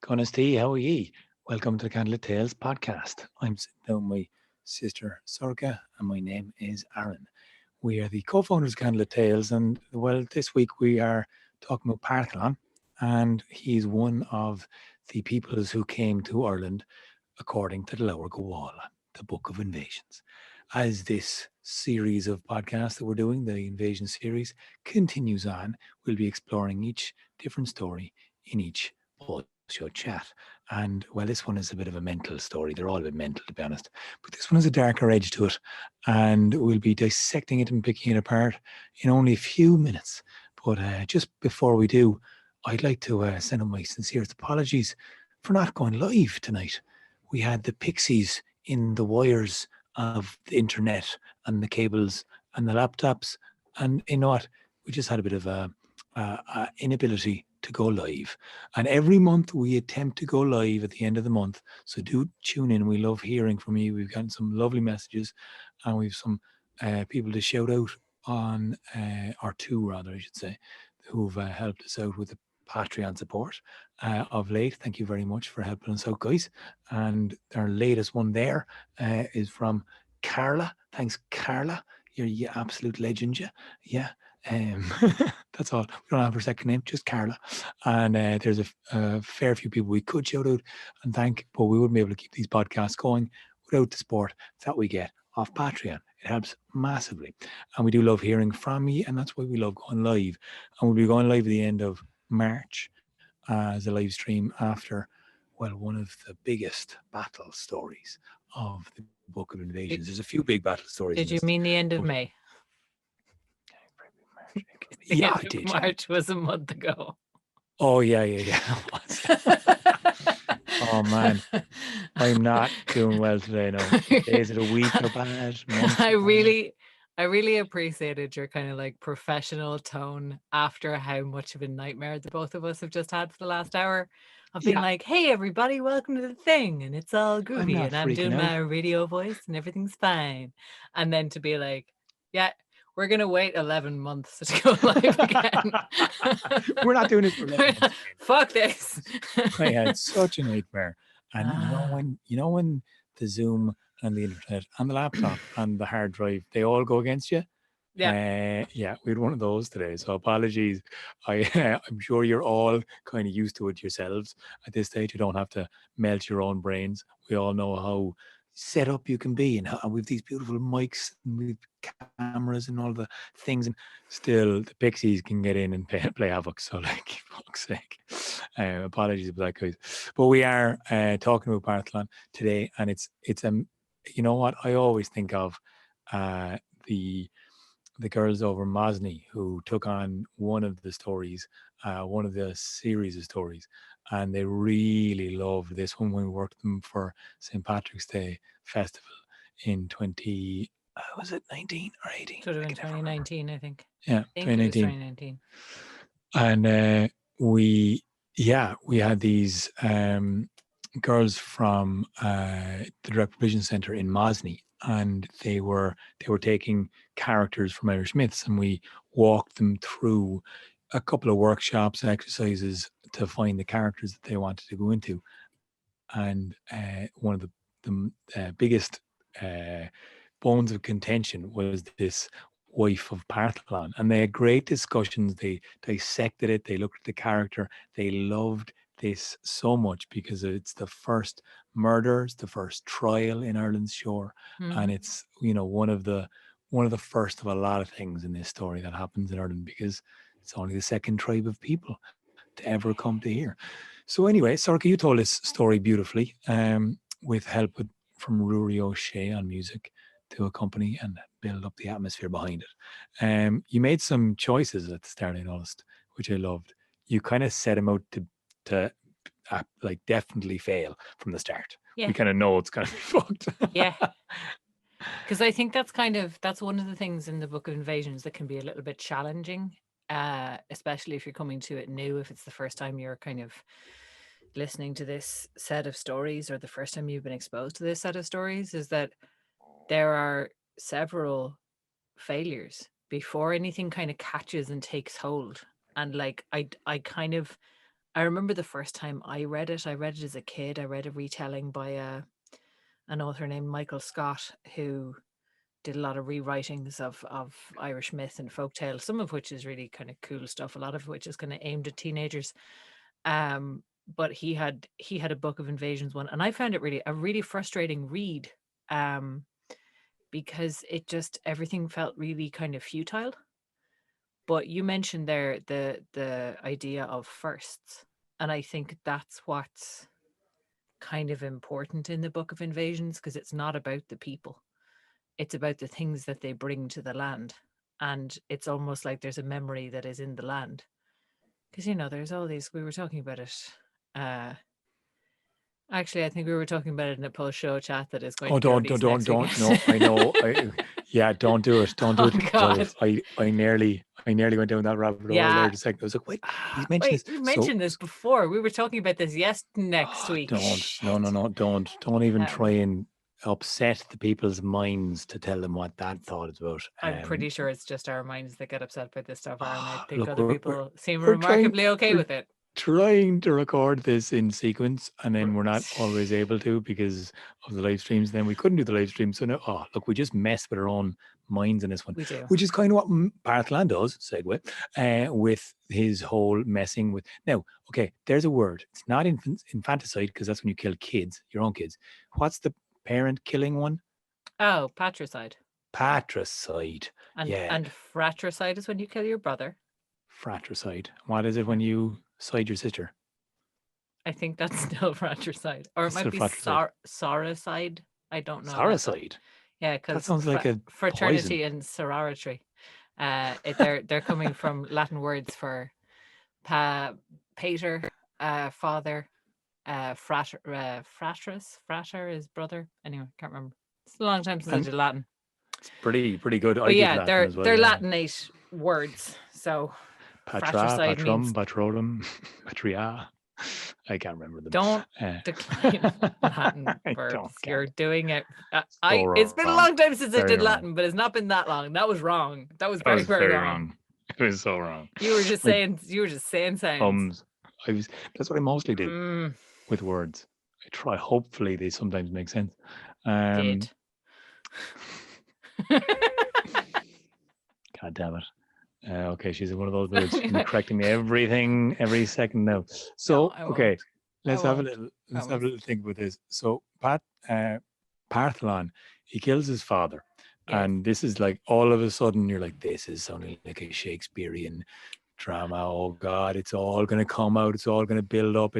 Conestee, how are ye? Welcome to the Candlelittales podcast. I'm sitting down with my sister Sorcha, and my name is Aron. We are the co-founders of Candlelittales, and well, this week we are talking about Parthalon, and he's one of the peoples who came to Ireland according to the Lower Gowalla, the Book of Invasions. As this series of podcasts that we're doing, the invasion series, continues on, we'll be exploring each different story in each post-show chat. And well, this one is a bit of a mental story. They're all a bit mental, to be honest. But this one has a darker edge to it. And we'll be dissecting it and picking it apart in only a few minutes. But just before we do, I'd like to send out my sincerest apologies for not going live tonight. We had the pixies in the wires of the internet and the cables and the laptops. And you know what? We just had a bit of a inability to go live. And every month we attempt to go live at the end of the month. So do tune in. We love hearing from you. We've gotten some lovely messages and we've some people to shout out on, or two rather, I should say, who've helped us out with the Patreon support of late. Thank you very much for helping us out, guys. And our latest one there is from Carla. Thanks, Carla. You're you absolute legend, yeah. That's all. We don't have her second name, just Carla. And there's a fair few people we could shout out and thank, but we wouldn't be able to keep these podcasts going without the support that we get off Patreon. It helps massively. And we do love hearing from you, and that's why we love going live. And we'll be going live at the end of March as a live stream after, well, one of the biggest battle stories of the Book of Invasions. There's a few big battle stories. Did you mean the end of May? Yeah, I End of did. March was a month ago. Oh, yeah. Oh, man. I'm not doing well today, no. Days of the week are bad. I really appreciated your kind of like professional tone after how much of a nightmare the both of us have just had for the last hour. I've been like, hey, everybody, welcome to the thing. And it's all groovy. And I'm doing my radio voice and everything's fine. And then to be like, yeah, we're going to wait 11 months to go live again. We're not doing it for 11 months. Fuck this. I had such a nightmare. And you know when the Zoom and the internet and the laptop and the hard drive, they all go against you? Yeah. We had one of those today. So apologies. I'm sure you're all kind of used to it yourselves at this stage. You don't have to melt your own brains. We all know how set up you can be, and we've these beautiful mics and we've cameras and all the things, and still the pixies can get in and play havoc. So like, fuck's sake, apologies about that, guys. But we are talking about Parthalon today, and it's you know what I always think of, the girls over Mosney who took on one of the stories, one of the series of stories, and they really loved this one when we worked them for St. Patrick's Day Festival in 2019 or 18? Sort of in 2019, I think. Yeah, I think 2019. And we had these girls from the Direct Provision Centre in Mosney, and they were taking characters from Irish myths, and we walked them through a couple of workshops and exercises to find the characters that they wanted to go into. And one of the biggest bones of contention was this wife of Parthalon, and they had great discussions. They dissected it, they looked at the character, they loved this so much because it's the first murder, it's the first trial in Ireland's shore, and it's one of the first of a lot of things in this story that happens in Ireland, because it's only the second tribe of people to ever come to here. So anyway, Sorcha, you told this story beautifully, with help from Ruairi O'Shea on music to accompany and build up the atmosphere behind it. You made some choices at the start, I noticed, which I loved. You kind of set them out to like definitely fail from the start. Yeah. We kind of know it's going to be fucked. Yeah. Because I think that's one of the things in the Book of Invasions that can be a little bit challenging, especially if you're coming to it new, if it's the first time you're kind of listening to this set of stories, or the first time you've been exposed to this set of stories, is that there are several failures before anything kind of catches and takes hold. And like I I remember the first time I read it as a kid. I read a retelling by an author named Michael Scott, who did a lot of rewritings of Irish myth and folktale, some of which is really kind of cool stuff, a lot of which is kind of aimed at teenagers. But he had a book of invasions one, and I found it really a really frustrating read, because it just everything felt really kind of futile. But you mentioned there the idea of firsts, and I think that's what's kind of important in the Book of Invasions, because it's not about the people. It's about the things that they bring to the land. And it's almost like there's a memory that is in the land. Because, there's all these, we were talking about it. Actually, I think we were talking about it in a post-show chat that is going to don't, release next week. no, I know. Don't do it. Don't do Oh, it. God. I nearly went down that rabbit hole there a second. I was like, wait, he's mentioned this. We mentioned this before. We were talking about this next week. Don't even try and upset the people's minds to tell them what that thought is about. I'm pretty sure it's just our minds that get upset by this stuff, Aron. I think look, other people seem remarkably okay with it. Trying to record this in sequence, and then we're not always able to because of the live streams. Then we couldn't do the live stream. So now, we just mess with our own minds in this one. We do. Which is kind of what Parthalon does, segue, with his whole messing with. Now, okay, there's a word. It's not infanticide, because that's when you kill kids, your own kids. What's the parent killing one? Oh, patricide. Patricide. And fratricide is when you kill your brother. Fratricide. What is it when you side your sister? I think that's still fratricide. Or it might be soricide. I don't know. Soricide? Yeah, because that sounds like a fraternity poison. and sorority. They're coming from Latin words for pater, father, frater is brother. Anyway, can't remember. It's a long time since I did Latin. It's pretty good. But they're Latinate words. So patrum, patrorum, patria. I can't remember them. Don't decline Latin verbs. You're doing it. It's been a long time since I did Latin, but it's not been that long. That was wrong. That was very, very wrong. It was so wrong. You were just saying sounds. That's what I mostly do with words. I try. Hopefully, they sometimes make sense. Did. God damn it. Okay, she's one of those birds. She's correcting me every second now. So okay, let's have a little think with this. So Parthalon, he kills his father, and this is like all of a sudden you're like, this is sounding like a Shakespearean drama. Oh God, it's all going to come out. It's all going to build up.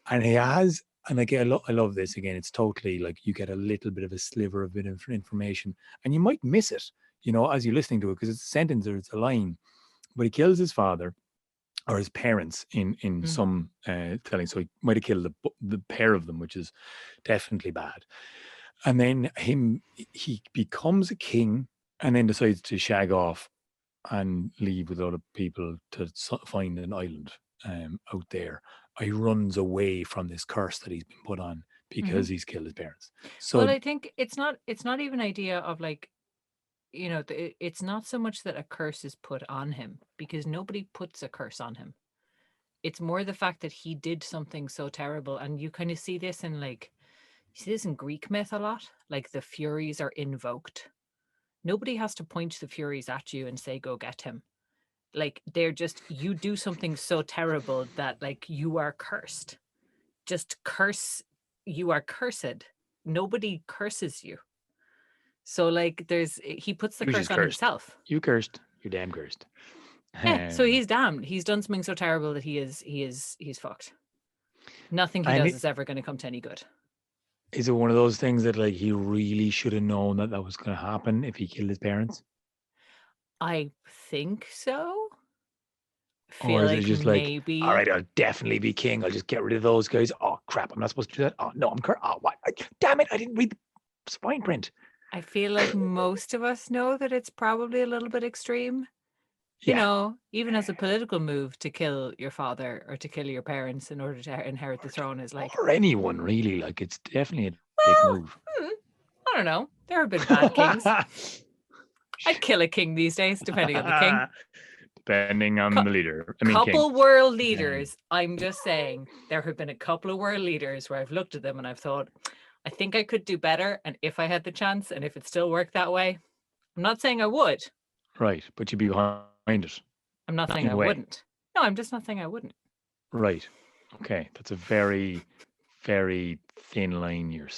And he has. And again, I love this. Again, it's totally like you get a little bit of a sliver of bit of information, and you might miss it, as you're listening to it, because it's a sentence or it's a line. But he kills his father or his parents in some telling. So he might have killed the pair of them, which is definitely bad. And then he becomes a king, and then decides to shag off and leave with other people to find an island out there. He runs away from this curse that he's been put on because he's killed his parents. So, well, I think it's not even an idea of like, it's not so much that a curse is put on him, because nobody puts a curse on him. It's more the fact that he did something so terrible, and you kind of see this in Greek myth a lot. Like the Furies are invoked. Nobody has to point the Furies at you and say, "Go get him." Like they're just, you do something so terrible that like you are cursed. Just curse, you are cursed. Nobody curses you. So like he puts the curse on himself. You cursed. You're damn cursed. Yeah, so he's damned. He's done something so terrible that he's fucked. Nothing he does is ever going to come to any good. Is it one of those things that like he really should have known that was going to happen if he killed his parents? I think so. Or is it just maybe all right, I'll definitely be king. I'll just get rid of those guys. Oh crap, I'm not supposed to do that. Oh no, I'm cursed. Oh what? Damn it, I didn't read the spine print. I feel like most of us know that it's probably a little bit extreme. Even as a political move, to kill your father or to kill your parents in order to inherit the throne is like, or anyone really, like it's definitely a big move. I don't know. There have been bad kings. I'd kill a king these days, depending on the king. depending on the leader. I mean, couple king. world leaders. I'm just saying there have been a couple of world leaders where I've looked at them and I've thought, I think I could do better. And if I had the chance and if it still worked that way, I'm not saying I would. Right, but you'd be behind it. I'm not saying In I a way. wouldn't. No, I'm just not saying I wouldn't. Right. Okay. That's a very, very thin line you're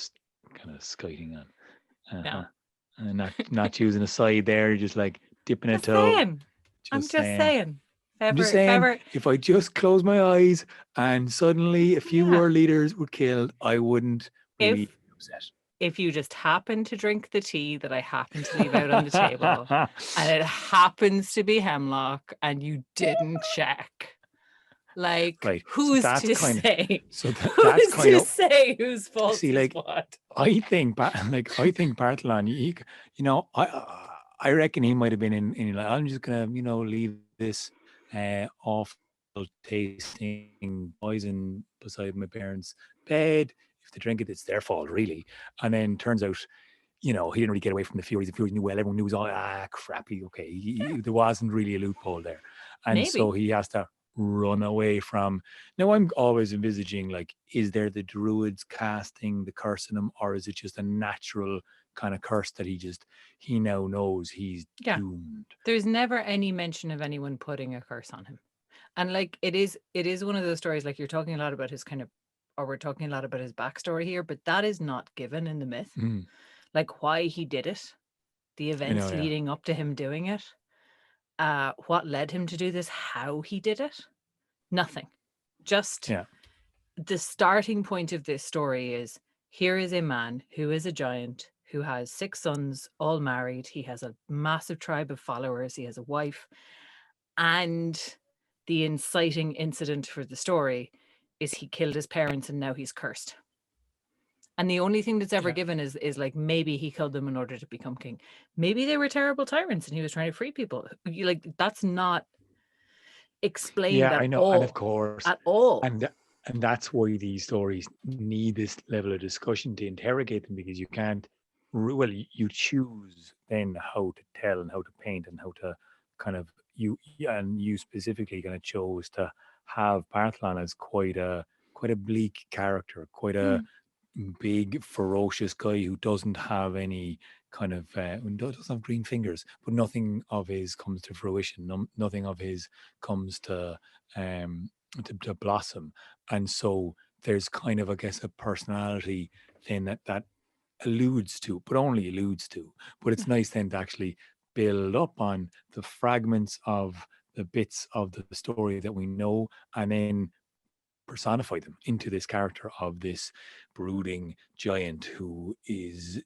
kind of skating on. No. Not choosing a side there. You're just like dipping a Just toe. saying. I'm just saying. I'm just saying, if I just close my eyes and suddenly a few world leaders were killed, I wouldn't really be upset. If you just happen to drink the tea that I happen to leave out on the table and it happens to be hemlock and you didn't check, like, right. who's so to say? So who's to say whose fault see, is like, what? I think Parthalon, you know, I reckon he might have been in like, I'm just gonna, leave this awful tasting poison beside my parents' bed. If they drink it, it's their fault, really. And then turns out, he didn't really get away from the Furies. The Furies knew well. Everyone knew it was all crappy. Okay, there wasn't really a loophole there, and so he has to run away from. Now I'm always envisaging, like, is there the druids casting the curse on him, or is it just a natural kind of curse that he now knows he's doomed? There's never any mention of anyone putting a curse on him. And like it is one of those stories, like you're talking a lot about his we're talking a lot about his backstory here, but that is not given in the myth. Like why he did it, the events leading up to him doing it, what led him to do this, how he did it, nothing. Just the starting point of this story is, here is a man who is a giant, who has 6 sons, all married. He has a massive tribe of followers. He has a wife. And the inciting incident for the story is he killed his parents and now he's cursed. And the only thing that's ever given is like, maybe he killed them in order to become king. Maybe they were terrible tyrants and he was trying to free people. Like, that's not explained at I know, all. and of course, at all. And that's why these stories need this level of discussion to interrogate them, because you can't, you choose then how to tell and how to paint and how to kind of, you specifically kind of chose to have Parthalon as quite a bleak character, quite a big, ferocious guy who doesn't have any kind of, doesn't have green fingers, but nothing of his comes to fruition. Nothing of his comes to blossom. And so there's kind of, I guess, a personality then that alludes to, but only alludes to. But it's nice then to actually build up on the fragments of the bits of the story that we know, and then personify them into this character of this brooding giant who is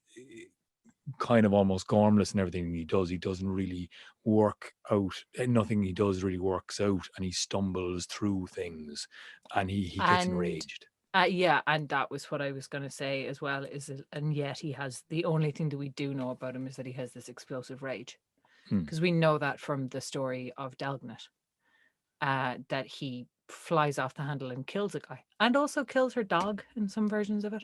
kind of almost gormless in everything he does. He doesn't really work out. Nothing he does really works out, and he stumbles through things, and he gets enraged. And that was what I was going to say as well. And yet he has, the only thing that we do know about him is that he has this explosive rage, because we know that from the story of Delgnat, that he flies off the handle and kills a guy, and also kills her dog in some versions of it.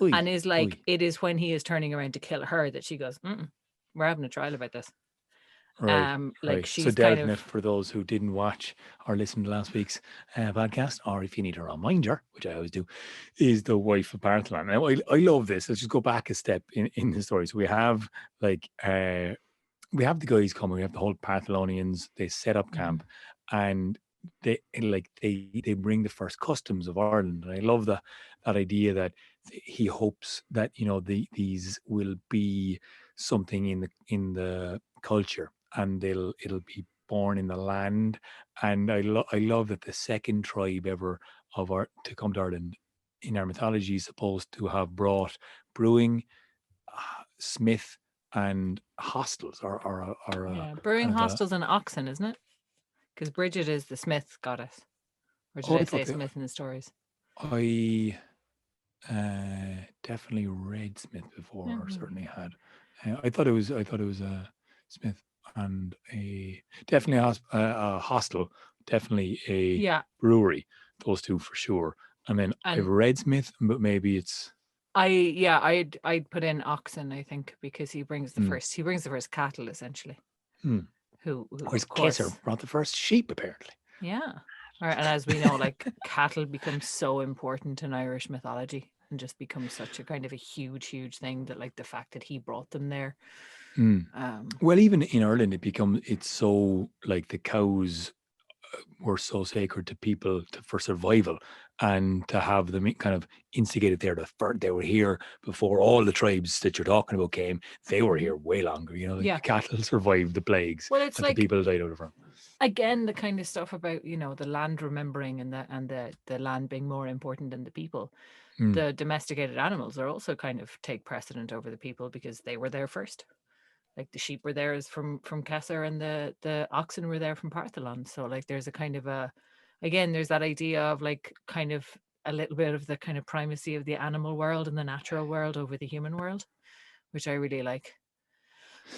And is like, it is when he is turning around to kill her that she goes, we're having a trial about this. Right. Like she's so kind Delgnat, of, for those who didn't watch or listen to last week's podcast, or if you need a reminder, which I always do, is the wife of Parthalon. Now, I love this. Let's just go back a step in the story. So we have the guys coming. We have the whole Parthalonians. They set up camp, and they bring the first customs of Ireland. And I love that idea that he hopes that these will be something in the culture, and it'll be born in the land. And I love that the second tribe ever to come to Ireland in our mythology is supposed to have brought brewing, smith, and hostels, or brewing hostels and oxen, isn't it? Because Bridget is the smith goddess. Or did I say smith in the stories? I definitely read Smith before, or certainly had. I thought it was a Smith and definitely a hostel, definitely a brewery. Those two for sure. And then I've read Smith, but maybe it's. I'd put in oxen, I think, because he brings the first cattle essentially. who Whereas of course, Cesaire brought the first sheep, apparently. yeah. And as we know, like cattle becomes so important in Irish mythology and just becomes such a kind of a huge thing that like the fact that he brought them there. Well, even in Ireland, it's so like the cows were so sacred to people for survival, and to have them kind of instigated there. They were here before all the tribes that you're talking about came. They were here way longer. Like Yeah. the cattle survived the plagues Well, it's that the like, people died out of them. again, the kind of stuff about, the land remembering and the land being more important than the people. The domesticated animals are also kind of take precedent over the people because they were there first. Like the sheep were there is from Cesaire, and the oxen were there from Parthalon. So like there's a kind of again, there's that idea of like kind of a little bit of the kind of primacy of the animal world and the natural world over the human world, which I really like.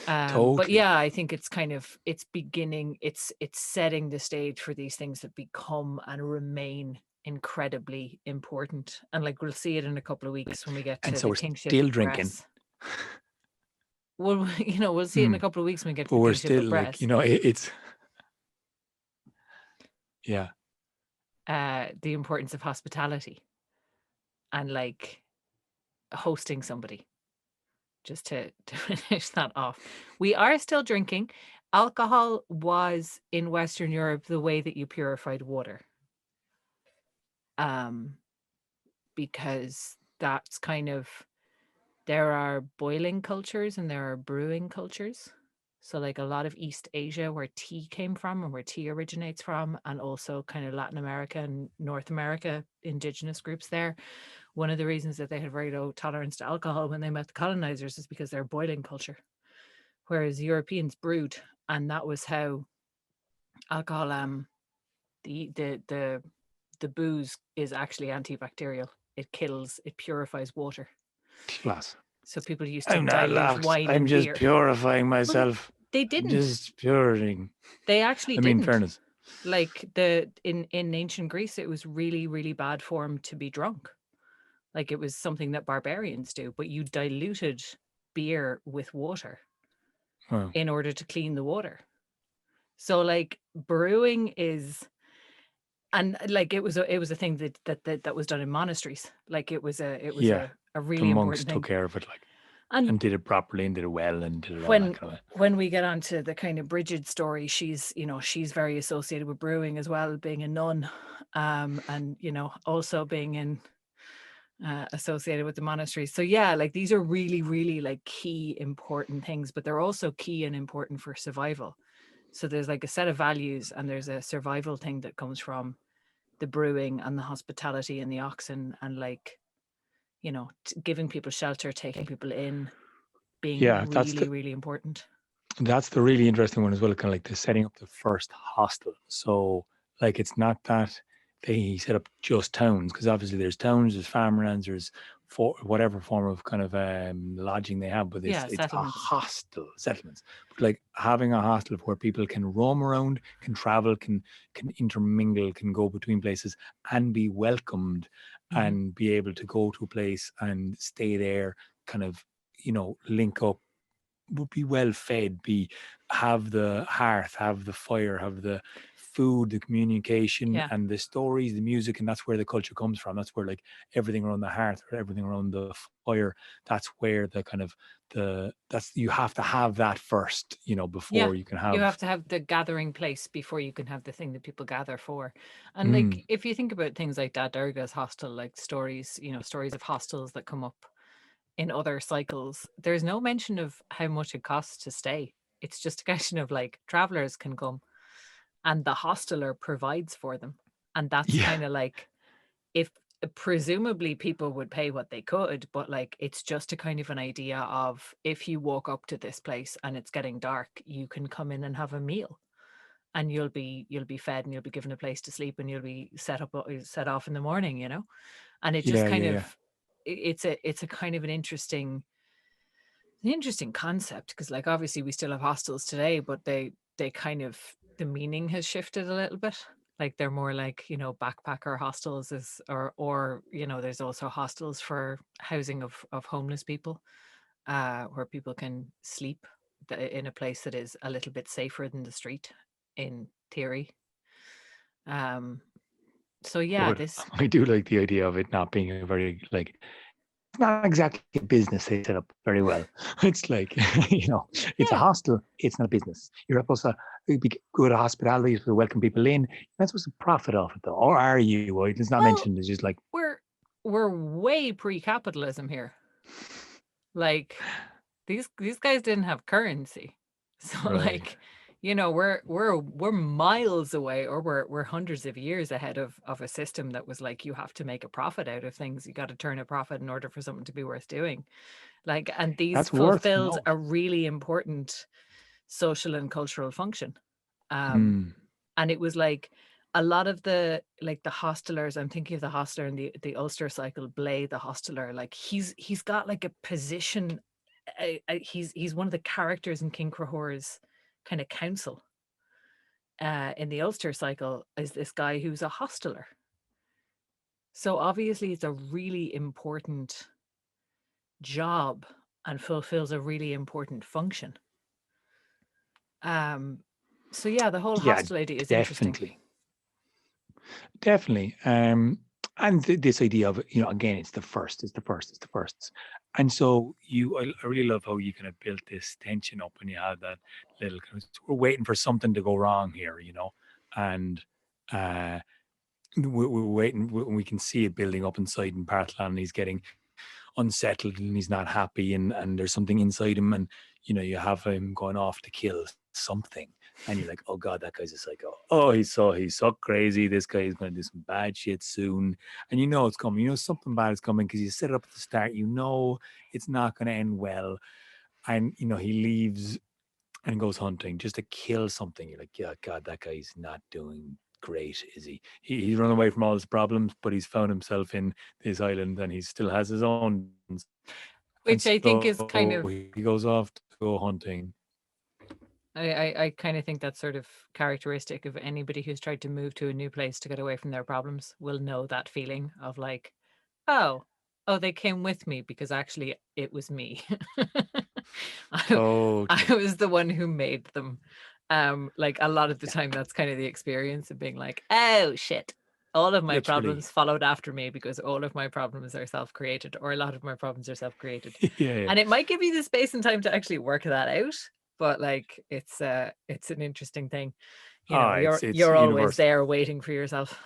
But Totally. yeah, I think it's kind of it's setting the stage for these things that become and remain incredibly important. And like we'll see it in a couple of weeks when we get And to so the we're kingship still of drinking. Bress. Well, we'll see it in a couple of weeks when we get to But the we're kingship still of like, Bress. it's yeah. The importance of hospitality and like hosting somebody. Just to finish that off, we are still drinking. Alcohol was in Western Europe the way that you purified water. Because that's kind of, there are boiling cultures and there are brewing cultures. So like a lot of East Asia where tea came from and where tea originates from, and also kind of Latin America and North America, indigenous groups there. One of the reasons that they had very low tolerance to alcohol when they met the colonizers is because they're boiling culture, whereas Europeans brewed, and that was how alcohol, the booze is actually antibacterial. It purifies water. Class. So people used to I'm not dilute lax. wine I'm and just beer. purifying myself. They I'm didn't. just purifying. They actually I mean, didn't. fairness. Like in ancient Greece, it was really bad form to be drunk. Like it was something that barbarians do, but you diluted beer with water Wow. in order to clean the water. So like brewing is, and like it was a thing that was done in monasteries. Like it was a really the monks important thing. took care of it, like, and did it properly and did it well and did it all that kind of way. When we get onto the kind of Bridget story, she's very associated with brewing as well, being a nun, and also being in associated with the monasteries. So yeah, like these are really like key important things, but they're also key and important for survival. So there's like a set of values and there's a survival thing that comes from the brewing and the hospitality and the oxen, and like giving people shelter, taking people in, being really important. That's the really interesting one as well, kind of like the setting up the first hostel. So like it's not that they set up just towns, because obviously there's towns, there's farmlands, there's whatever form of kind of lodging they have, but it's a hostel, settlements. But like having a hostel where people can roam around, can travel, can intermingle, can go between places and be welcomed, and be able to go to a place and stay there, kind of link up, would be well fed, have the hearth, have the fire, have the food, the communication, and the stories, the music, and that's where the culture comes from. That's where like everything around the hearth, or everything around the fire, that's where the kind of you have to have that first, before you can have. You have to have the gathering place before you can have the thing that people gather for. And like if you think about things like Dad Durga's hostel, like stories of hostels that come up in other cycles, there's no mention of how much it costs to stay. It's just a question of like travelers can come and the hosteler provides for them. And that's kind of like, if presumably people would pay what they could, but like it's just a kind of an idea of, if you walk up to this place and it's getting dark, you can come in and have a meal, and you'll be fed and you'll be given a place to sleep and you'll be set off in the morning, and it just kind of it's a kind of an interesting concept, because like obviously we still have hostels today, but they kind of, the meaning has shifted a little bit. Like they're more like backpacker hostels, or there's also hostels for housing of homeless people, where people can sleep in a place that is a little bit safer than the street, in theory. So yeah, But I do like the idea of it not being a very, like, it's not exactly a business they set up very well. It's like, it's a yeah. hostel. It's not a business. You're supposed to be good at hospitality to welcome people in. You're not supposed to profit off it, though. Or are you? Well, it's not Well, mentioned. It's just like, we're way pre-capitalism here. Like these guys didn't have currency, so right. like, we're miles away, or we're hundreds of years ahead of a system that was like, you have to make a profit out of things. You got to turn a profit in order for something to be worth doing. Like, and these That's worth fulfilled no. a really important social and cultural function. Mm. And it was like a lot of the hostelers, I'm thinking of the hostler in the Ulster cycle, Blay the hostler, like he's got like a position. He's one of the characters in King Crahor's kind of council. In the Ulster cycle is this guy who's a hostler. So obviously it's a really important job and fulfills a really important function. So yeah, the whole hostel idea is interesting. Definitely. And this idea of, again, it's the first. And so I really love how you kind of built this tension up, and you have that little kind of, we're waiting for something to go wrong here, and we're waiting, we can see it building up inside in Parthalon, and he's getting unsettled and he's not happy, and there's something inside him, and you have him going off to kill something, and you're like, oh god, that guy's a psycho. Oh, he's so crazy. This guy is going to do some bad shit soon, and it's coming. Something bad is coming because you set it up at the start. It's not going to end well, and he leaves and goes hunting just to kill something. You're like, yeah, god, that guy's not doing great, is he? He's run away from all his problems, but he's found himself in this island, and he still has his own. Which I think is kind of, he goes off to go hunting. I kind of think that's sort of characteristic of anybody who's tried to move to a new place to get away from their problems will know that feeling of like, oh, they came with me because actually it was me. I was the one who made them. Like a lot of the time, that's kind of the experience of being like, oh shit, all of my problems followed after me because all of my problems are self-created, or a lot of my problems are self-created. Yeah. And it might give you the space and time to actually work that out, but like it's an interesting thing. You're always there waiting for yourself.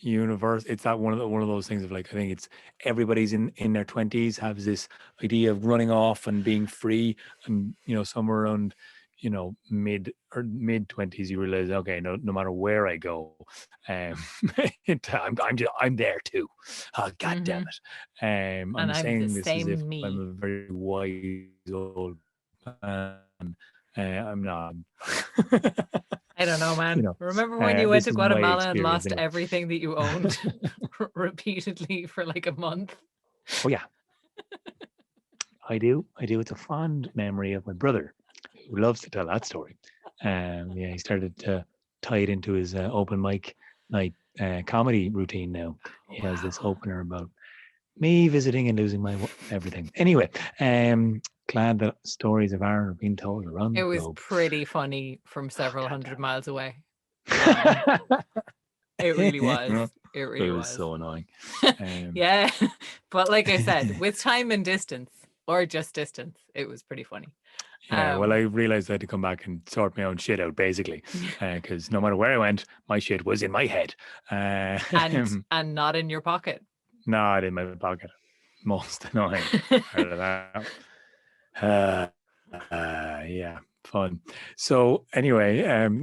It's that one of those things of like, I think it's everybody's in their 20s has this idea of running off and being free, and somewhere around mid 20s you realize, okay, no matter where I go, I'm there too. Oh, god damn it. I'm saying this as if I'm a very wise old man. I'm not. I don't know, man. Remember when you went to Guatemala and lost anyway. everything that you owned repeatedly for like a month? Oh yeah. I do. It's a fond memory of my brother, who loves to tell that story. He started to tie it into his open mic night comedy routine now. He has this opener about me visiting and losing my everything. Anyway, glad that stories of Aron are being told around the globe. It was pretty funny from several hundred miles away. It really was. It really was so annoying. Yeah, but like I said, with time and distance, or just distance, it was pretty funny. Yeah, well, I realized I had to come back and sort my own shit out, basically, because no matter where I went, my shit was in my head. And not in your pocket. Not in my pocket. Most annoying part of that. Yeah, fun. So anyway,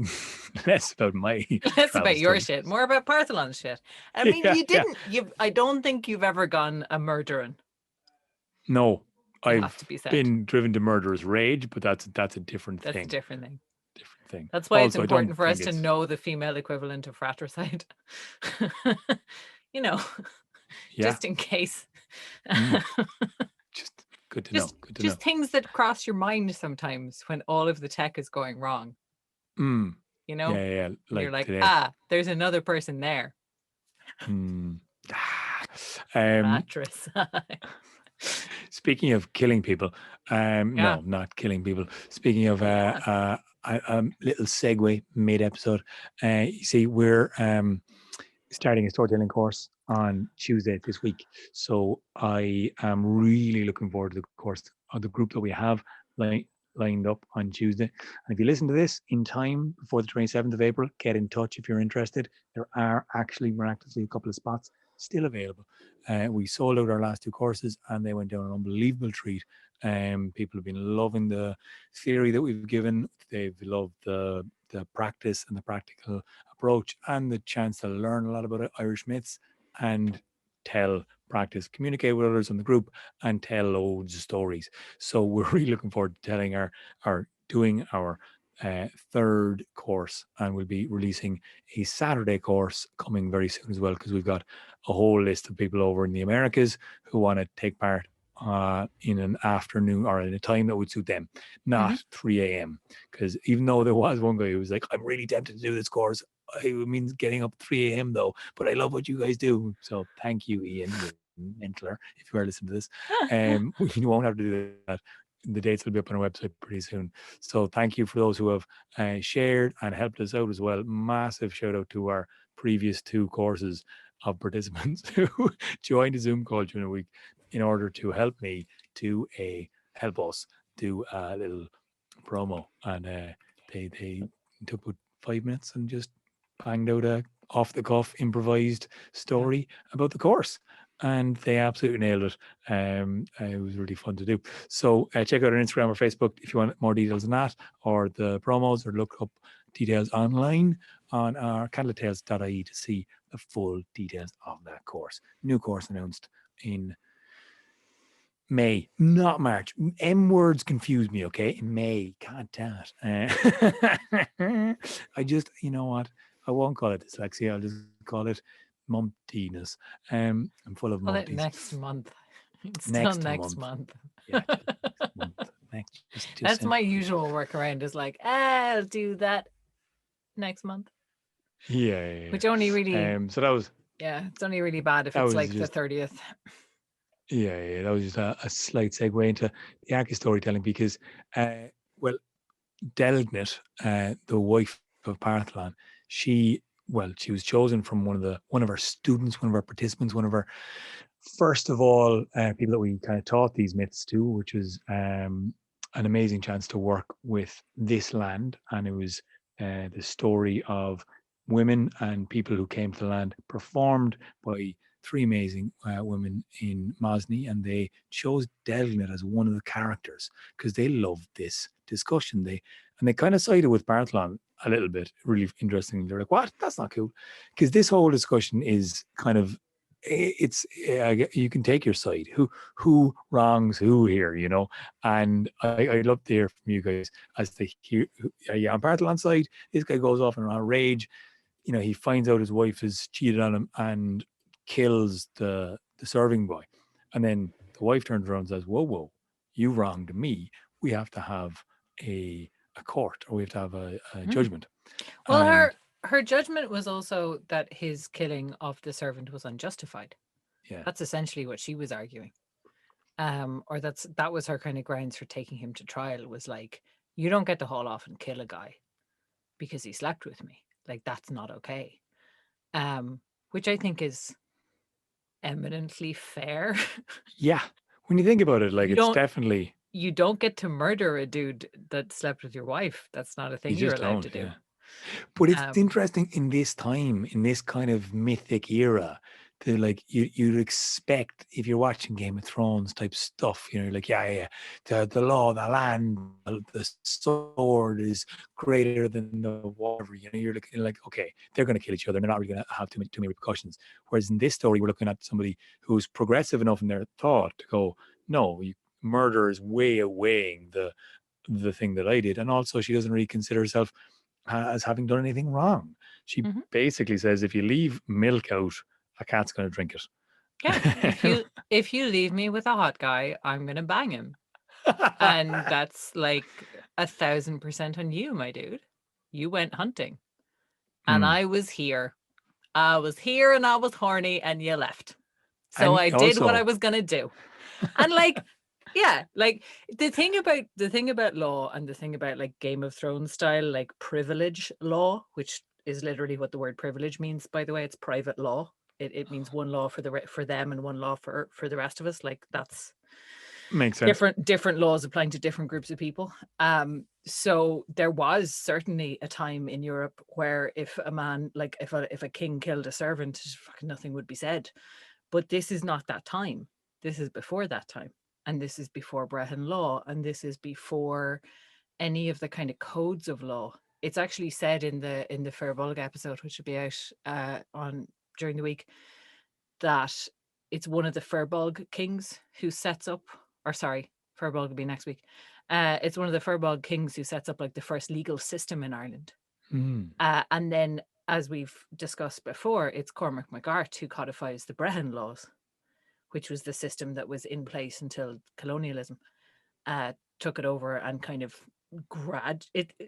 less about your shit, more about Parthalon's shit. I mean, I don't think you've ever gone a murdering. No. I've been driven to murderous rage, but that's a different thing. That's a different thing. Different thing. That's why also, it's important for us to know the female equivalent of fratricide. Just in case. Just good to know. Good to know. Just things that cross your mind sometimes when all of the tech is going wrong. Yeah. Like you're like, today. There's another person there. Fratricide. Speaking of killing people, No, not killing people. Speaking of a little segue mid-episode, you see, we're starting a storytelling course on Tuesday this week. So I am really looking forward to the course, or the group that we have lined up on Tuesday. And if you listen to this in time before the 27th of April, get in touch if you're interested. There are actually miraculously a couple of spots still available. We sold out our last two courses and they went down an unbelievable treat. People have been loving the theory that we've given. They've loved the practice and the practical approach and the chance to learn a lot about Irish myths and practice, communicate with others in the group and tell loads of stories. So we're really looking forward to telling doing our third course, and we'll be releasing a Saturday course coming very soon as well, because we've got a whole list of people over in the Americas who want to take part in an afternoon or in a time that would suit them, not 3 a.m. Because even though there was one guy who was like, I'm really tempted to do this course, it means getting up 3 a.m. though, but I love what you guys do. So thank you, Ian, you mentler, if you are listening to this. We won't have to do that. The dates will be up on our website pretty soon. So thank you for those who have shared and helped us out as well. Massive shout out to our previous two courses of participants who joined a Zoom call during the week in order to help help us do a little promo. And they took about 5 minutes and just banged out a off the cuff improvised story about the course. And they absolutely nailed it. It was really fun to do. So check out our Instagram or Facebook if you want more details on that, or the promos, or look up details online on our candlelittales.ie to see the full details of that course. New course announced in May, not March. M words confuse me, okay? In May, god damn it. I just, you know what? I won't call it dyslexia. I'll just call it mumptiness. I'm full of Call it mumpties. next month. It's still next month. Yeah, next month. Just That's my usual workaround, is like, I'll do that next month. Yeah. Which only really, so that was, it's only really bad if it's like just, the 30th. Yeah, that was just a slight segue into the Arca storytelling, because, Delgnit, the wife of Parthalon, she was chosen from one of our students, one of our participants, one of our, first of all, people that we kind of taught these myths to, which was an amazing chance to work with this land. And it was the story of women and people who came to the land, performed by three amazing women in Mosney, and they chose Delgnit as one of the characters because they loved this discussion. They kind of sided with Parthalon a little bit, really interestingly. They're like, what? That's not cool. Because this whole discussion is kind of, you can take your side. Who wrongs who here, you know? And I'd love to hear from you guys as to hear, are you on Parthalon's side? This guy goes off in a rage. You know, he finds out his wife has cheated on him and kills the serving boy. And then the wife turns around and says, whoa, you wronged me. We have to have a court, or we have to have a judgment. Well, her judgment was also that his killing of the servant was unjustified. Yeah, that's essentially what she was arguing. Or that was her kind of grounds for taking him to trial, was like, you don't get to haul off and kill a guy because he slept with me. Like, that's not okay. Which I think is eminently fair. Yeah, when you think about it, like, it's definitely, you don't get to murder a dude that slept with your wife. That's not a thing you're allowed to do. Yeah. But it's interesting in this time, in this kind of mythic era, to like, you'd expect, if you're watching Game of Thrones type stuff, you know, you're like, the law, the land, the sword is greater than the whatever, you know, you're like, okay, they're going to kill each other. They're not really going to have too many repercussions. Whereas in this story, we're looking at somebody who's progressive enough in their thought to go, no, murder is way outweighing the thing that I did. And also, she doesn't really consider herself as having done anything wrong. She basically says, if you leave milk out, a cat's going to drink it. Yeah, if you leave me with a hot guy, I'm going to bang him. And that's like 1,000% on you, my dude. You went hunting. And I was here. I was here and I was horny and you left. So I did what I was going to do. And like, Yeah, like the thing about law and the thing about like Game of Thrones style like privilege law, which is literally what the word privilege means, by the way. It's private law. It means one law for for them and one law for the rest of us. Like that's Makes sense. different laws applying to different groups of people. So there was certainly a time in Europe where if a man, like if a king killed a servant, fucking nothing would be said. But this is not that time. This is before that time. And this is before Brehon law. And this is before any of the kind of codes of law. It's actually said in the Fearbulga episode, which will be out on during the week, that it's one of the Fearbulg kings who sets up, or sorry, Fearbulg will be next week. It's one of the Fearbulg kings who sets up like the first legal system in Ireland. And then, as we've discussed before, it's Cormac MacArt who codifies the Brehon laws, which was the system that was in place until colonialism took it over and kind of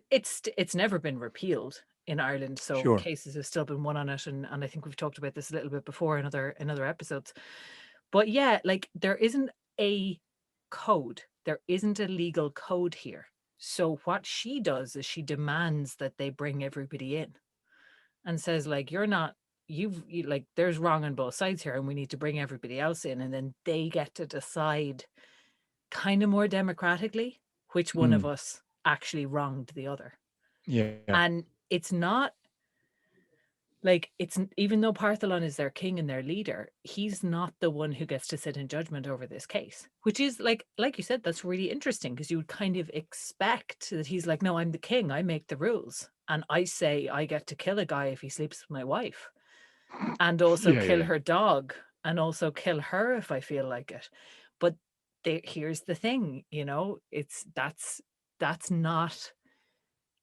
it's never been repealed in Ireland, so Sure. cases have still been won on it, and I think we've talked about this a little bit before in other episodes. But yeah, like there isn't a code, there isn't a legal code here. So what she does is she demands that they bring everybody in and says like, you're not, you like there's wrong on both sides here and we need to bring everybody else in, and then they get to decide kind of more democratically which one of us actually wronged the other. Yeah. And it's not like, it's even though Parthalon is their king and their leader, he's not the one who gets to sit in judgment over this case, which is like you said, that's really interesting, because you would kind of expect that he's like, no, I'm the king, I make the rules, and I say I get to kill a guy if he sleeps with my wife, and also kill her dog, and also kill her if I feel like it. But here's the thing, you know, that's not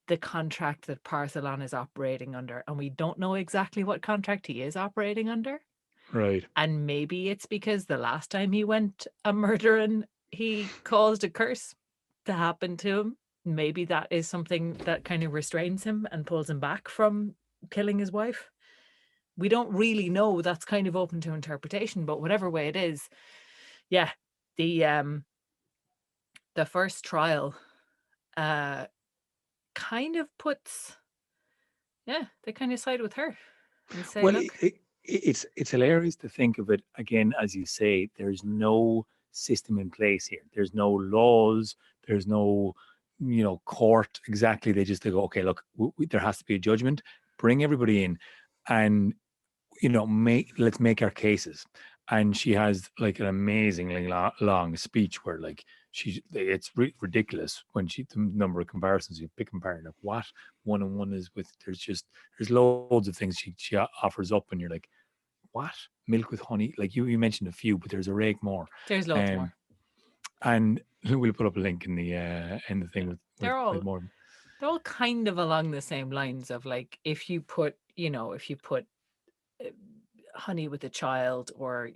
the contract that Parthalon is operating under, and we don't know exactly what contract he is operating under. Right. And maybe it's because the last time he went a murdering, he caused a curse to happen to him. Maybe that is something that kind of restrains him and pulls him back from killing his wife. We don't really know. That's kind of open to interpretation, but whatever way it is, yeah, the first trial kind of puts, they kind of side with her and say, Well, look, it's hilarious to think of it again, as you say. There's no system in place here. There's no laws. There's no, court exactly. They just go, okay, look, there has to be a judgment. Bring everybody in, and let's make our cases. And she has like an amazingly long speech where like it's ridiculous when the number of comparisons you pick and pair, like what one on one is with. There's loads of things she offers up, and you're like, what? Milk with honey? Like you mentioned a few, but there's a rake more. There's loads more. And we'll put up a link in the thing with they're all more. They're all kind of along the same lines of like, if you put honey with a child, or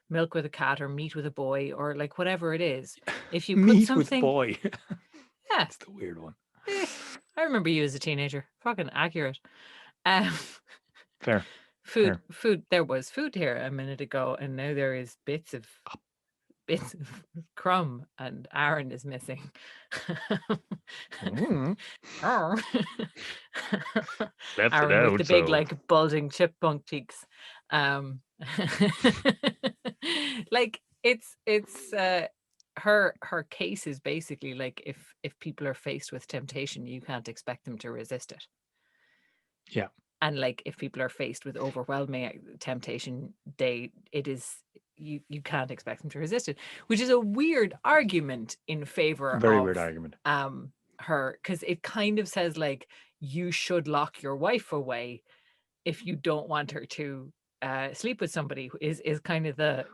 milk with a cat, or meat with a boy, or like whatever it is, if you put meat something with boy, yeah, it's the weird one. I remember you as a teenager. Fucking accurate. Fair. Food. There was food here a minute ago, and now there is bits of crumb, and Aron is missing. Left Aron it out, with the big, so. like bulging chipmunk cheeks. Like it's her case is basically like, if people are faced with temptation, you can't expect them to resist it. Yeah. And like, if people are faced with overwhelming temptation, you can't expect them to resist it, which is a weird argument in favor of weird argument. Her, because it kind of says like, you should lock your wife away if you don't want her to sleep with somebody, is kind of the,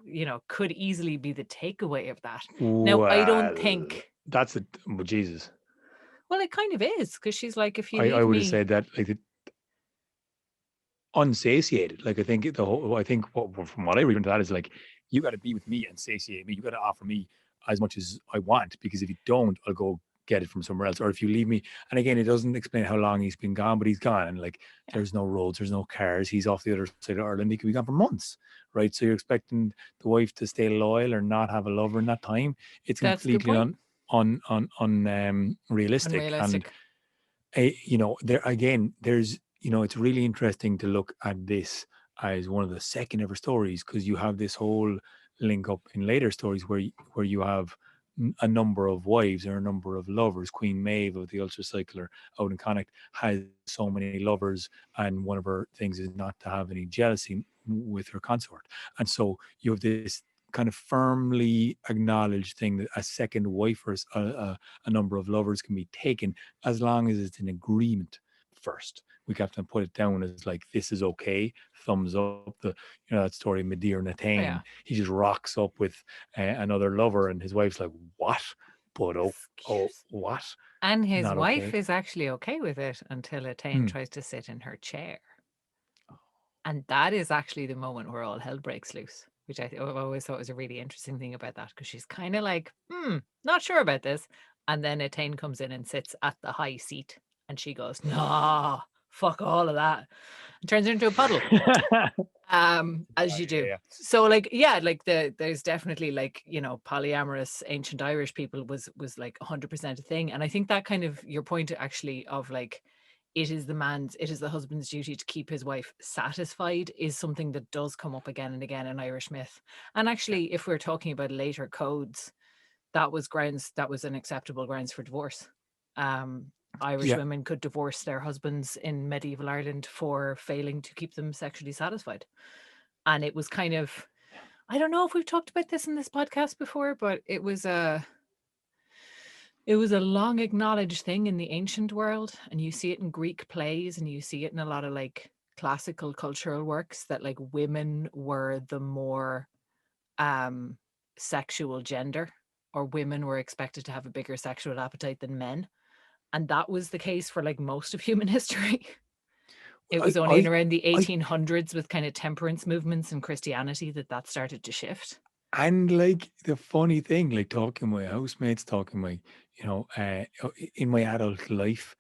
could easily be the takeaway of that. Now, I don't think that's Jesus. Well, it kind of is, because she's like, if you I would have said that like unsatiated. Like I think from what I read into that is like, you got to be with me and satiate me. You got to offer me as much as I want, because if you don't, I'll go get it from somewhere else. Or if you leave me, and again, it doesn't explain how long he's been gone, but he's gone, and like there's no roads, there's no cars, he's off the other side of Ireland, he could be gone for months, right? So you're expecting the wife to stay loyal or not have a lover in that time. It's That's a good completely point. realistic. And Unrealistic. there again, there's it's really interesting to look at this as one of the second ever stories, because you have this whole link up in later stories where you have a number of wives or a number of lovers. Queen Maeve of the Ulster Cycler out in Connacht has so many lovers, and one of her things is not to have any jealousy with her consort. And so you have this kind of firmly acknowledged thing that a second wife or a number of lovers can be taken as long as it's in agreement first. We have to put it down as like, this is okay, thumbs up. That story, Medir Oh, Natain, yeah. he just rocks up with another lover, and his wife's like, what? But Excuse. what? And his Not wife okay. is actually okay with it until Etain tries to sit in her chair. And that is actually the moment where all hell breaks loose, which I've always thought was a really interesting thing about that, because she's kind of like, not sure about this. And then Etain comes in and sits at the high seat, and she goes, nah, fuck all of that, and turns her into a puddle. As you do. Yeah. So like, yeah, like there's definitely like, polyamorous ancient Irish people was like 100% a thing. And I think that kind of your point actually of like, it is the husband's duty to keep his wife satisfied is something that does come up again and again in Irish myth. And actually, if we're talking about later codes, that was an acceptable grounds for divorce. Irish women could divorce their husbands in medieval Ireland for failing to keep them sexually satisfied. And it was kind of, I don't know if we've talked about this in this podcast before, but it was a long acknowledged thing in the ancient world. And you see it in Greek plays, and you see it in a lot of like classical cultural works, that like women were the more sexual gender, or women were expected to have a bigger sexual appetite than men. And that was the case for like most of human history. It was only in around the 1800s with kind of temperance movements and Christianity that started to shift. And like the funny thing, like talking to my housemates, in my adult life,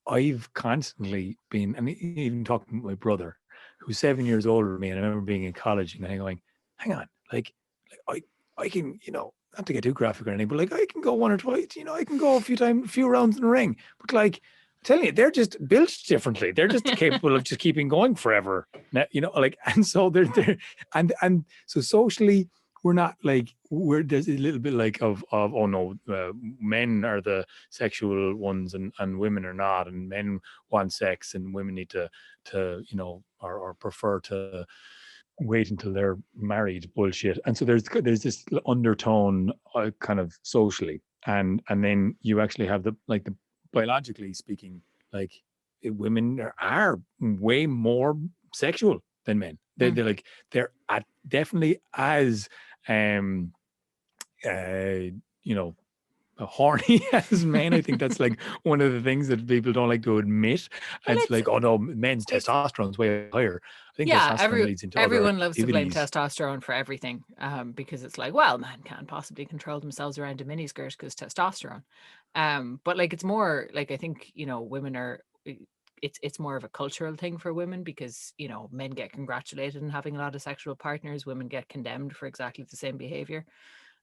I've constantly been, and even talking with my brother, who's 7 years older than me, and I remember being in college and going, hang on, I can, not to get too graphic or anything, but like I can go one or twice, I can go a few rounds in the ring. But like, I'm telling you, they're just built differently. They're just capable of just keeping going forever. And so they're and so socially, we're not like, there's a little bit like of oh no, men are the sexual ones and women are not, and men want sex and women need to or prefer to wait until they're married bullshit. And so there's this undertone kind of socially, and then you actually have the biologically speaking, like women are way more sexual than men. They're definitely as horny as men. I think that's like one of the things that people don't like to admit. Well, it's like, oh no, men's testosterone's way higher. I think testosterone leads into everyone other loves to blame activities. testosterone for everything, because it's like, well, men can't possibly control themselves around a miniskirt because testosterone. But like, it's more like, I think, women are, it's more of a cultural thing for women, because men get congratulated on having a lot of sexual partners, women get condemned for exactly the same behavior.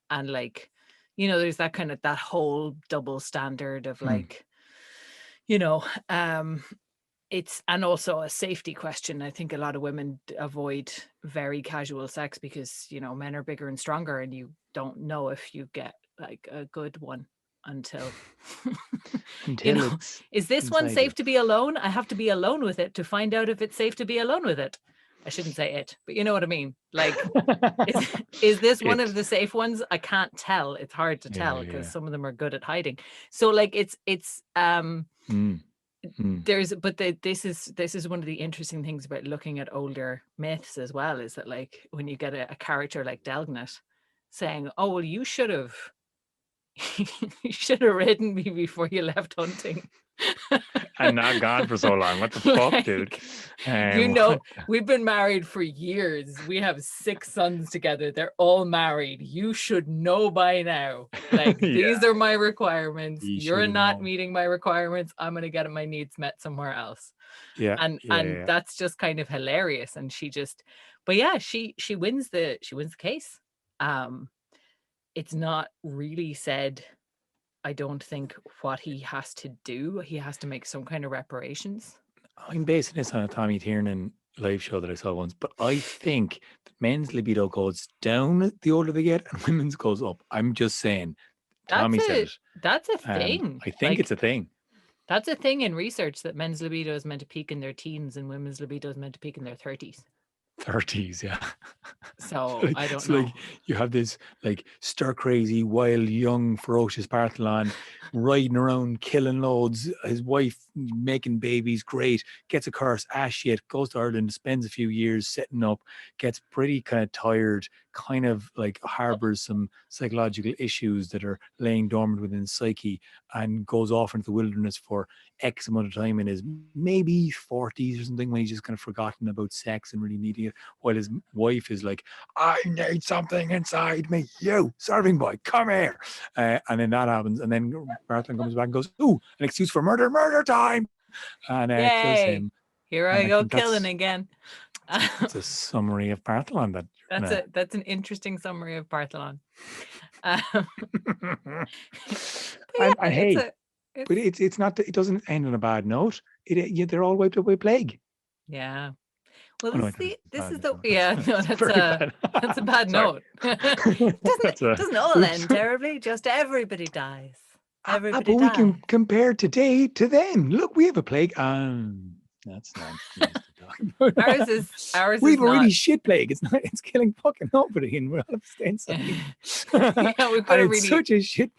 And like, there's that kind of, that whole double standard of like, it's, and also a safety question. I think a lot of women avoid very casual sex because, men are bigger and stronger, and you don't know if you get like a good one until, It's is this one safe to be alone? I have to be alone with it to find out if it's safe to be alone with it. I shouldn't say it, but you know what I mean? Like, is this one of the safe ones? I can't tell. It's hard to tell because some of them are good at hiding. So like, this is one of the interesting things about looking at older myths as well, is that like, when you get a character like Delgnat saying, oh, well, you should have ridden me before you left hunting. And not gone for so long. What the fuck, dude? Like, you know, What? we've been married for years. We have 6 sons together. They're all married. You should know by now. Like, Yeah, these are my requirements. he should You're have not known. meeting my requirements. I'm gonna get my needs met somewhere else. Yeah, And yeah. that's just kind of hilarious. And she just, but yeah, she wins the case. Um, it's not really said, I don't think, what he has to do. He has to make some kind of reparations. I'm basing this on a Tommy Tiernan live show that I saw once, but I think that men's libido goes down the older they get and women's goes up. I'm just saying. That's Tommy said a it. thing. I think Like, it's a thing. that's a thing in research, that men's libido is meant to peak in their teens and women's libido is meant to peak in their 30s. 30s, yeah. So I don't It's know. like you have this like stir crazy, wild, young, ferocious Parthalon riding around, killing loads. His wife making babies, great. Gets a curse, shit. Goes to Ireland, spends a few years setting up, gets pretty kind of tired, kind of like harbors some psychological issues that are laying dormant within his psyche, and goes off into the wilderness for X amount of time in his maybe 40s or something, when he's just kind of forgotten about sex and really needing it, while his wife is like, I need something inside me. You, serving boy, come here. And then that happens. And then Bartholon comes back and goes, ooh, an excuse for murder, murder time. And kills Yay! him. Here And I I go think killing again. that's a summary of Parthalon that you're gonna... That's an interesting summary of Parthalon. But yeah, and hey, but it's it's not that it doesn't end on a bad note. They're all wiped out by plague. yeah. Well, Oh no, this is that's the yeah, no, that's very bad. that's a bad Sorry. note. Doesn't That's a doesn't all oops. end terribly, just everybody dies. Everybody But we can dies. compare today to then. Look, we have a plague. That's not nice to talk about. Ours We is have a really not. shit plague. It's not. It's killing fucking nobody, and we're all have to stay inside. Yeah, we've got And a it's really, such a shit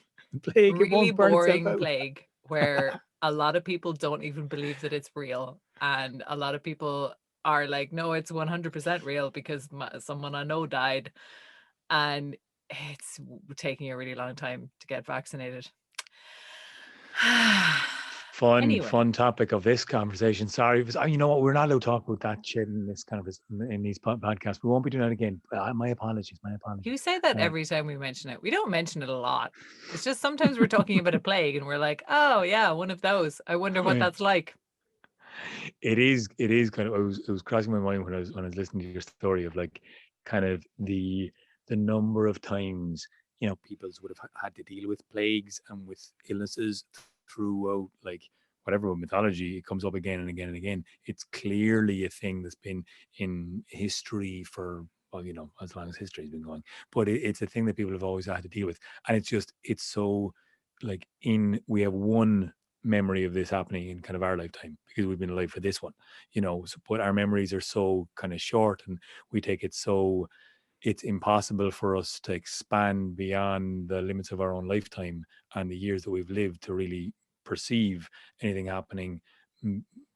plague. It really won't burn itself boring out. plague where a lot of people don't even believe that it's real, and a lot of people are like, no, it's 100% real because someone I know died, and it's taking a really long time to get vaccinated. Anyway, Fun topic of this conversation. Sorry, you know what? We're not allowed to talk about that shit in this kind of in these podcasts. We won't be doing that again. My apologies. My apologies. you say that every time we mention it. We don't mention it a lot. It's just sometimes we're talking about a plague and we're like, oh yeah, one of those. I wonder what Yeah. that's like. It is kind of, it was crossing my mind when I was listening to your story of like kind of the number of times, you know, peoples would have had to deal with plagues and with illnesses throughout, like, whatever mythology. It comes up again and again and again. It's clearly a thing that's been in history for, well, you know, as long as history's been going, but it's a thing that people have always had to deal with. And it's so like, we have one memory of this happening in kind of our lifetime because we've been alive for this one, you know. So, but our memories are so kind of short, and we take it so, it's impossible for us to expand beyond the limits of our own lifetime and the years that we've lived to really perceive anything happening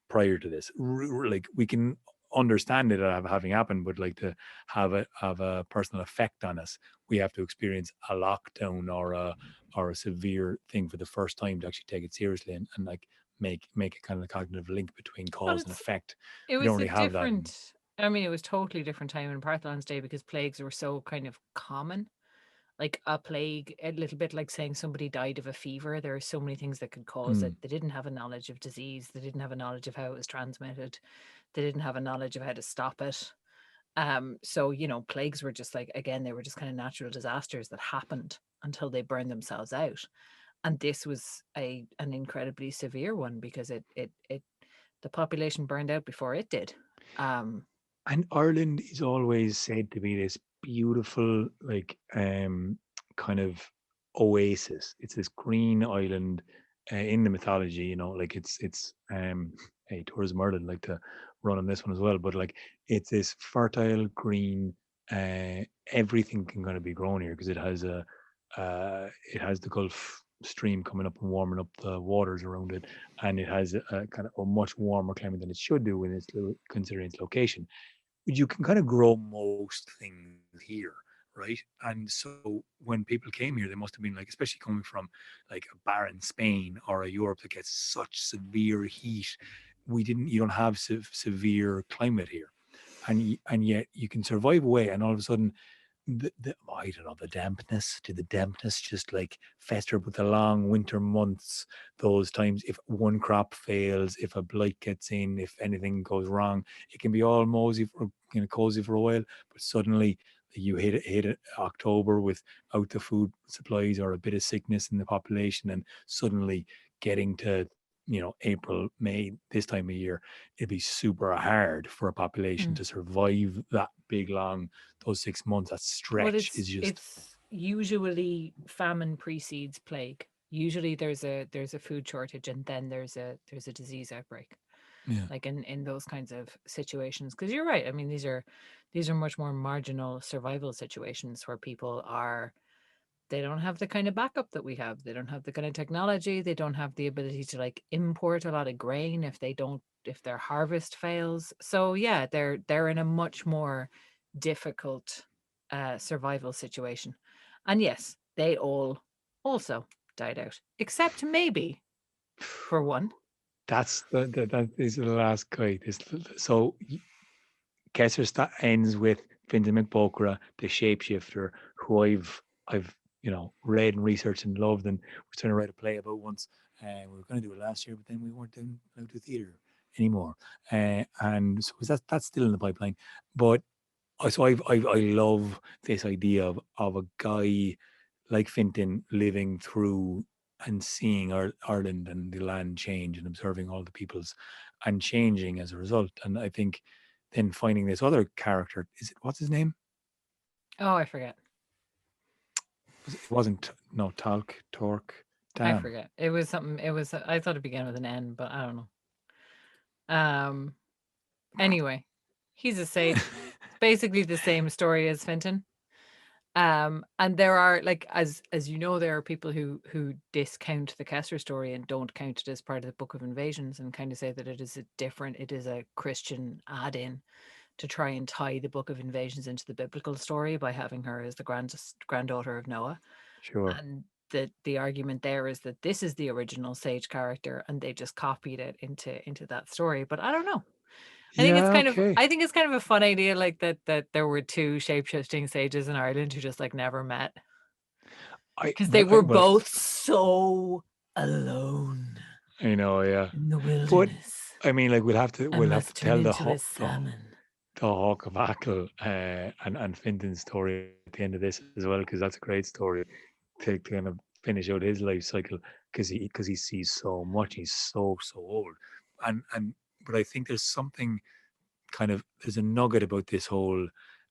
prior to this. Like, we can understand it having happened, but like, to have a personal effect on us, we have to experience a lockdown or a severe thing for the first time to actually take it seriously, and like make a kind of cognitive link between But cause and effect. it We don't was a really have that. different, I mean, it was totally different time in Parthalon's day because plagues were so kind of common. Like a plague, a little bit like saying somebody died of a fever. There are so many things that could cause it. They didn't have a knowledge of disease. They didn't have a knowledge of how it was transmitted. They didn't have a knowledge of how to stop it. So, you know, plagues were just like, again, they were just kind of natural disasters that happened until they burned themselves out. And this was an incredibly severe one because the population burned out before it did. And Ireland is always said to be this beautiful, like, kind of oasis. It's this green island in the mythology, you know, like it's hey, Tourism Ireland like to run on this one as well, but like, it's this fertile green, everything can kind of be grown here because it has the Gulf Stream coming up and warming up the waters around it, and it has a kind of a much warmer climate than it should do considering its location. You can kind of grow most things here, right? And so when people came here, they must have been like, especially coming from like a barren Spain or a Europe that gets such severe heat. You don't have severe climate here, and yet you can survive away, and all of a sudden I don't know, the dampness, did the dampness just like fester with the long winter months, those times if one crop fails, if a blight gets in, if anything goes wrong, it can be all mosey for, cozy for a while, but suddenly you hit October without the food supplies or a bit of sickness in the population, and suddenly getting to April, May, this time of year, it'd be super hard for a population to survive that big long, those 6 months. That Well, stretch is just, it's usually famine precedes plague. Usually there's a food shortage, and then there's a disease outbreak, yeah, like in those kinds of situations. Because you're right. I mean, these are much more marginal survival situations where people are, they don't have the kind of backup that we have. They don't have the kind of technology. They don't have the ability to like import a lot of grain if their harvest fails. So yeah, they're in a much more difficult survival situation. And yes, they all also died out, except maybe for one. that is the last kite. So Kesser ends with Fintan McBokra, the shapeshifter, who I've read and researched and loved, and was trying to write a play about once. We were going to do it last year, but then we weren't allowed to theatre anymore. And so that's still in the pipeline. But so I love this idea of a guy like Fintan living through and seeing Ireland and the land change and observing all the peoples and changing as a result. And I think then finding this other character, what's his name? Oh, I forget. It wasn't, no, Talk, Torque, I Damn. forget. It was something. It was. I thought it began with an N, but I don't know. Anyway, he's a sage. It's basically the same story as Fintan. And there are, like, as you know, there are people who discount the Kessler story and don't count it as part of the Book of Invasions, and kind of say that it is a Christian add-in to try and tie the Book of Invasions into the biblical story by having her as the granddaughter of Noah. Sure. And the argument there is that this is the original sage character, and they just copied it into that story. But I don't know. Yeah, okay. I think it's kind of a fun idea, like that there were two shape-shifting sages in Ireland who just like never met, because they were both so alone I know, yeah. in the But wilderness I mean, like and we'll have to must turn tell into a salmon. the Hawk of Achill and Fintan's story at the end of this as well, because that's a great story to kind of finish out his life cycle, because he sees so much. He's so old, and but I think there's something there's a nugget about this whole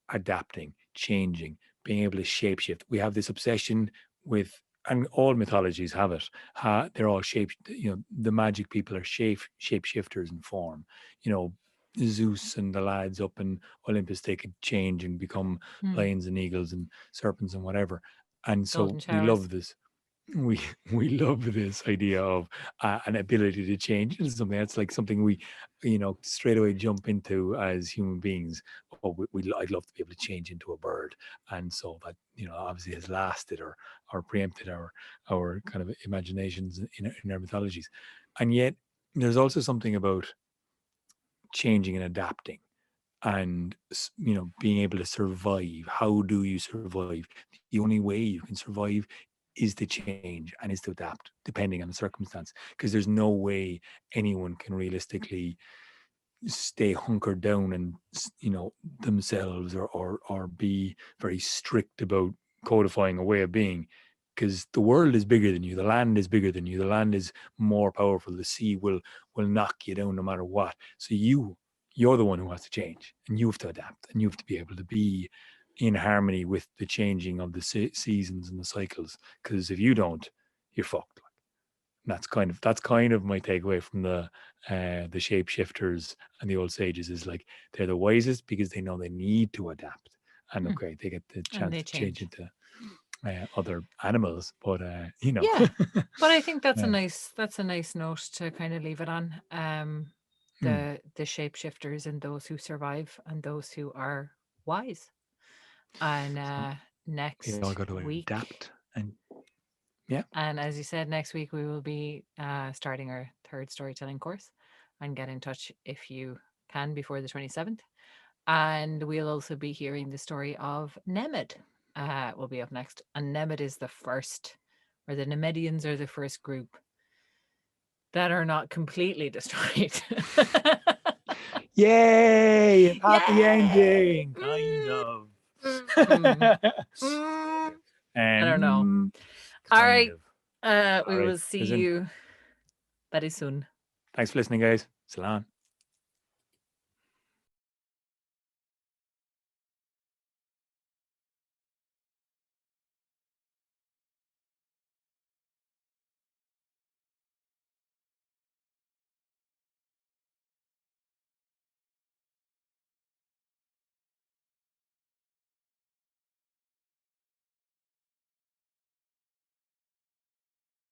adapting, changing, being able to shapeshift. We have this obsession with, and all mythologies have it. They're all the magic people are shapeshifters in form. You know, Zeus and the lads up in Olympus, they could change and become lions and eagles and serpents and whatever. And so Golden we love showers. this. We we love this idea of an ability to change into something. That's like something we straight away jump into as human beings. Oh, I'd love to be able to change into a bird, and so that obviously has lasted or preempted our kind of imaginations in our mythologies. And yet there's also something about changing and adapting, and being able to survive. How do you survive? The only way you can survive is to change and is to adapt depending on the circumstance, because there's no way anyone can realistically stay hunkered down and themselves, or be very strict about codifying a way of being, because the world is bigger than you, the land is bigger than you, the land is more powerful, the sea will knock you down no matter what. So you're the one who has to change, and you have to adapt, and you have to be able to be in harmony with the changing of the seasons and the cycles, because if you don't, you're fucked. And that's kind of my takeaway from the shapeshifters and the old sages, is like they're the wisest because they know they need to adapt, and okay, they get the And chance they to change change. into other animals, but Yeah. But I think that's a uh, nice note to kind of leave it on. mm, The shapeshifters and those who survive and those who are wise. And so next We all got to week. adapt. And And as you said, next week we will be starting our third storytelling course. And get in touch if you can before the 27th. And we'll also be hearing the story of Nemed. Will be up next. And Nemed is the first, or the Nemedians are the first group that are not completely destroyed. yay! Happy Yay! ending, kind of. I don't know. All right. We will see Listen. you very soon. Thanks for listening, guys. Salam.